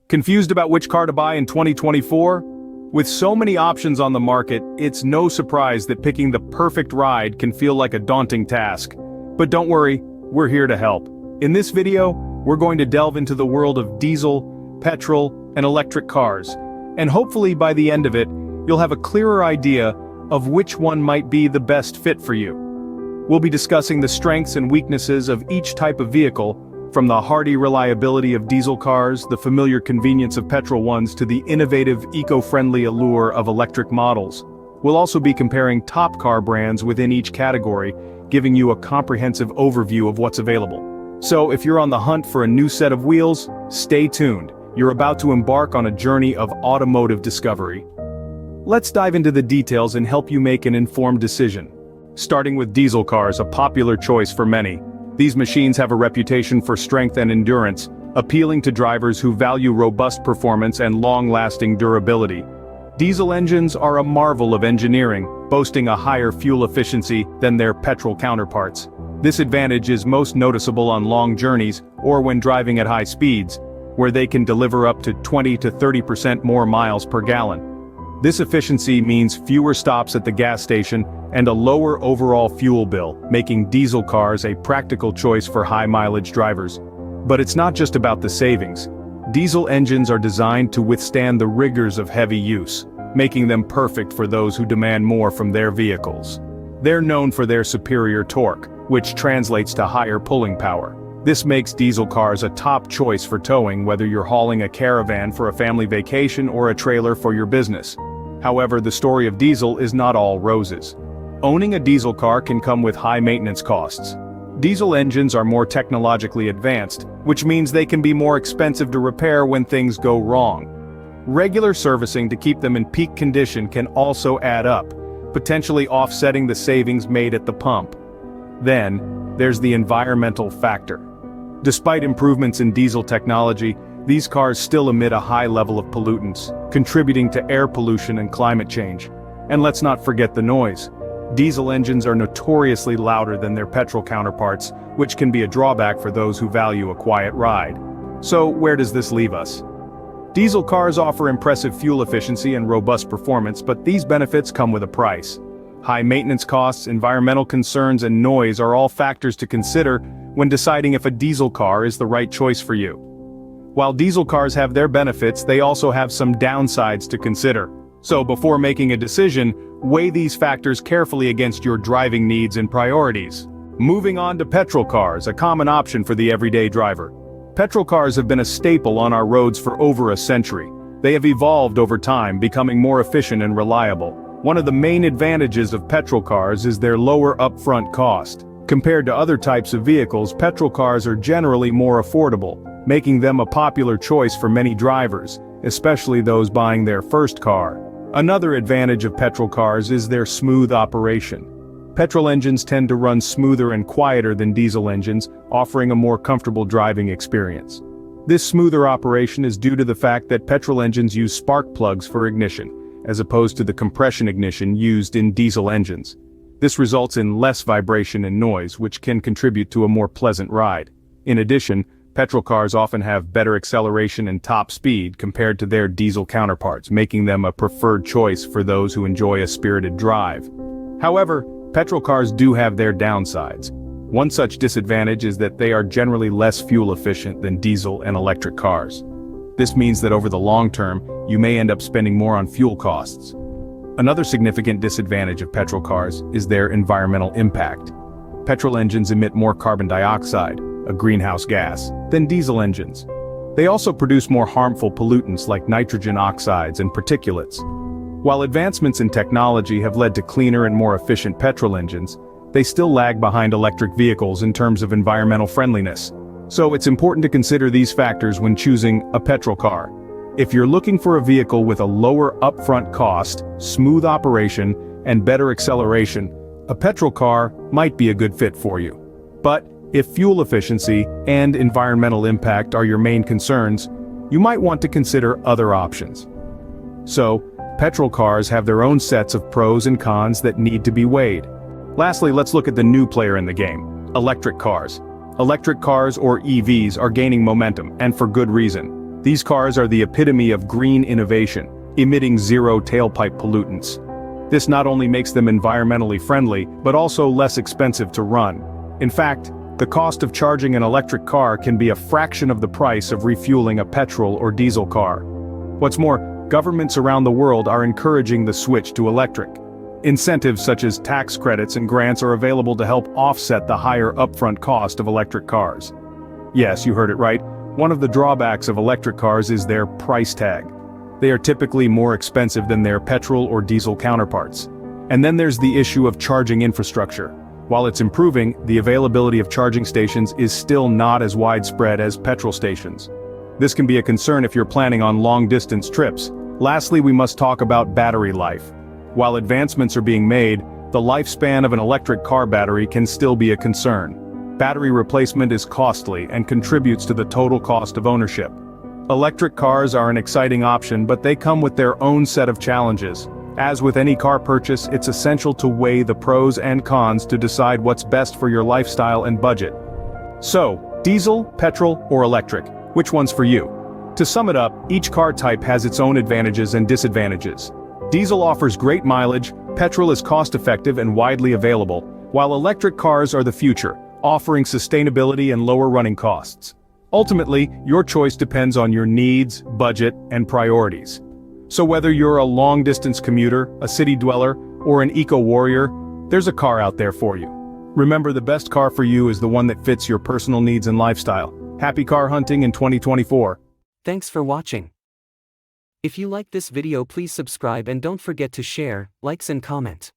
Confused about which car to buy in 2024? With so many options on the market, it's no surprise that picking the perfect ride can feel like a daunting task. But don't worry, we're here to help. In this video, we're going to delve into the world of diesel, petrol, and electric cars. And hopefully by the end of it, you'll have a clearer idea of which one might be the best fit for you. We'll be discussing the strengths and weaknesses of each type of vehicle, from the hardy reliability of diesel cars, the familiar convenience of petrol ones, to the innovative, eco-friendly allure of electric models. We'll also be comparing top car brands within each category, giving you a comprehensive overview of what's available. So if you're on the hunt for a new set of wheels, stay tuned. You're about to embark on a journey of automotive discovery. Let's dive into the details and help you make an informed decision. Starting with diesel cars, a popular choice for many. These machines have a reputation for strength and endurance, appealing to drivers who value robust performance and long-lasting durability. Diesel engines are a marvel of engineering, boasting a higher fuel efficiency than their petrol counterparts. This advantage is most noticeable on long journeys or when driving at high speeds, where they can deliver up to 20 to 30% more miles per gallon. This efficiency means fewer stops at the gas station and a lower overall fuel bill, making diesel cars a practical choice for high-mileage drivers. But it's not just about the savings. Diesel engines are designed to withstand the rigors of heavy use, making them perfect for those who demand more from their vehicles. They're known for their superior torque, which translates to higher pulling power. This makes diesel cars a top choice for towing, whether you're hauling a caravan for a family vacation or a trailer for your business. However, the story of diesel is not all roses. Owning a diesel car can come with high maintenance costs. Diesel engines are more technologically advanced, which means they can be more expensive to repair when things go wrong. Regular servicing to keep them in peak condition can also add up, potentially offsetting the savings made at the pump. Then, there's the environmental factor. Despite improvements in diesel technology, these cars still emit a high level of pollutants, contributing to air pollution and climate change. And let's not forget the noise. Diesel engines are notoriously louder than their petrol counterparts, which can be a drawback for those who value a quiet ride. So, where does this leave us? Diesel cars offer impressive fuel efficiency and robust performance, but these benefits come with a price. High maintenance costs, environmental concerns, and noise are all factors to consider when deciding if a diesel car is the right choice for you. While diesel cars have their benefits, they also have some downsides to consider. So before making a decision, weigh these factors carefully against your driving needs and priorities. Moving on to petrol cars, a common option for the everyday driver. Petrol cars have been a staple on our roads for over a century. They have evolved over time, becoming more efficient and reliable. One of the main advantages of petrol cars is their lower upfront cost. Compared to other types of vehicles, petrol cars are generally more affordable, making them a popular choice for many drivers, especially those buying their first car. Another advantage of petrol cars is their smooth operation. Petrol engines tend to run smoother and quieter than diesel engines, offering a more comfortable driving experience. This smoother operation is due to the fact that petrol engines use spark plugs for ignition, as opposed to the compression ignition used in diesel engines. This results in less vibration and noise, which can contribute to a more pleasant ride. In addition, petrol cars often have better acceleration and top speed compared to their diesel counterparts, making them a preferred choice for those who enjoy a spirited drive. However, petrol cars do have their downsides. One such disadvantage is that they are generally less fuel efficient than diesel and electric cars. This means that over the long term, you may end up spending more on fuel costs. Another significant disadvantage of petrol cars is their environmental impact. Petrol engines emit more carbon dioxide, a greenhouse gas, than diesel engines. They also produce more harmful pollutants like nitrogen oxides and particulates. While advancements in technology have led to cleaner and more efficient petrol engines, they still lag behind electric vehicles in terms of environmental friendliness. So it's important to consider these factors when choosing a petrol car. If you're looking for a vehicle with a lower upfront cost, smooth operation, and better acceleration, a petrol car might be a good fit for you. But if fuel efficiency and environmental impact are your main concerns, you might want to consider other options. So, petrol cars have their own sets of pros and cons that need to be weighed. Lastly, let's look at the new player in the game, electric cars. Electric cars, or EVs, are gaining momentum, and for good reason. These cars are the epitome of green innovation, emitting zero tailpipe pollutants. This not only makes them environmentally friendly, but also less expensive to run. In fact, the cost of charging an electric car can be a fraction of the price of refueling a petrol or diesel car. What's more, governments around the world are encouraging the switch to electric. Incentives such as tax credits and grants are available to help offset the higher upfront cost of electric cars. Yes, you heard it right. One of the drawbacks of electric cars is their price tag. They are typically more expensive than their petrol or diesel counterparts. And then there's the issue of charging infrastructure. While it's improving, the availability of charging stations is still not as widespread as petrol stations. This can be a concern if you're planning on long-distance trips. Lastly, we must talk about battery life. While advancements are being made, the lifespan of an electric car battery can still be a concern. Battery replacement is costly and contributes to the total cost of ownership. Electric cars are an exciting option, but they come with their own set of challenges. As with any car purchase, it's essential to weigh the pros and cons to decide what's best for your lifestyle and budget. So, diesel, petrol, or electric, which one's for you? To sum it up, each car type has its own advantages and disadvantages. Diesel offers great mileage, petrol is cost-effective and widely available, while electric cars are the future, offering sustainability and lower running costs. Ultimately, your choice depends on your needs, budget, and priorities. So whether you're a long-distance commuter, a city dweller, or an eco-warrior, there's a car out there for you. Remember, the best car for you is the one that fits your personal needs and lifestyle. Happy car hunting in 2024. Thanks for watching. If you like this video, please subscribe and don't forget to share, likes and comment.